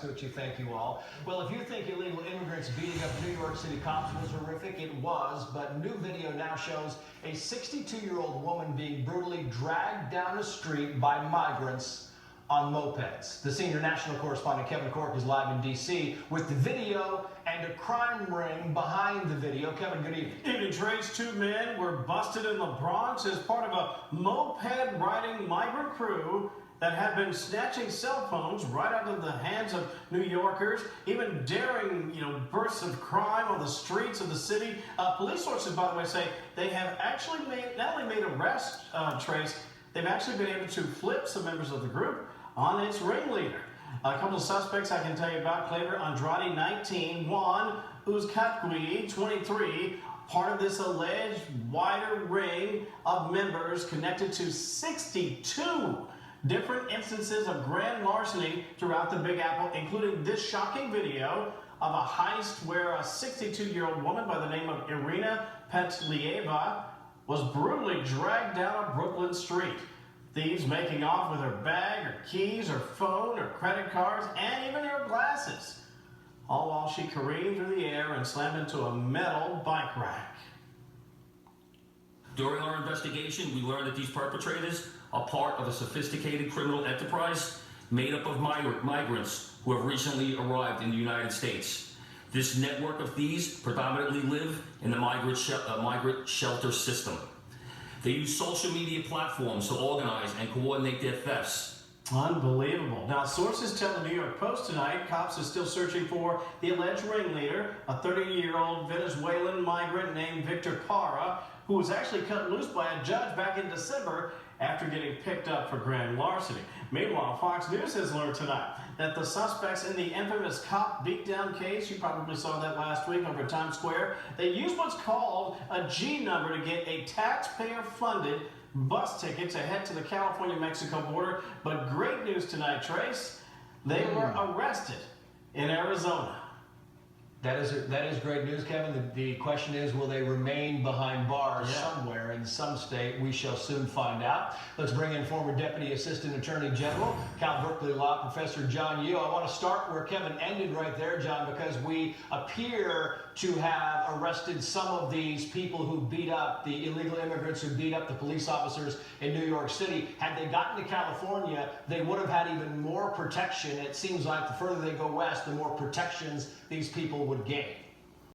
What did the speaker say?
Gucci, thank you all. Well, if you think illegal immigrants beating up New York City cops was horrific, it was, but new video now shows a 62-year-old woman being brutally dragged down a street by migrants on mopeds. The senior national correspondent Kevin Cork is live in D.C. with the video and a crime ring behind the video. Kevin, good evening. Evening, Trace. Two men were busted in the Bronx as part of a moped-riding migrant crew that had been snatching cell phones right out of the hands of New Yorkers, even daring, bursts of crime on the streets of the city. Police sources, by the way, say they have actually not only made arrests, Trace, they've actually been able to flip some members of the group on its ringleader. A couple of suspects I can tell you about: Claver Andrade, 19, Juan Uzcategui, 23, part of this alleged wider ring of members connected to 62 different instances of grand larceny throughout the Big Apple, including this shocking video of a heist where a 62-year-old woman by the name of Irina Petlieva was brutally dragged down a Brooklyn street. Thieves making off with her bag, her keys, her phone, her credit cards, and even her glasses, all while she careened through the air and slammed into a metal bike rack. During our investigation, we learned that these perpetrators are part of a sophisticated criminal enterprise made up of migrants who have recently arrived in the United States. This network of thieves predominantly live in the migrant shelter system. They use social media platforms to organize and coordinate their thefts. Unbelievable. Now, sources tell the New York Post tonight cops are still searching for the alleged ringleader, a 30-year-old Venezuelan migrant named Victor Parra, who was actually cut loose by a judge back in December after getting picked up for grand larceny. Meanwhile, Fox News has learned tonight that the suspects in the infamous cop beatdown case, you probably saw that last week over Times Square, they used what's called a G number to get a taxpayer-funded bus ticket to head to the California-Mexico border. But great news tonight, Trace. They were arrested in Arizona. That is great news, Kevin. The question is, will they remain behind bars somewhere in some state? We shall soon find out. Let's bring in former Deputy Assistant Attorney General, Cal Berkeley Law Professor John Yoo. I want to start where Kevin ended right there, John, because we appear to have arrested some of these people who beat up the illegal immigrants, who beat up the police officers in New York City. Had they gotten to California, they would have had even more protection. It seems like the further they go west, the more protections these people would gain.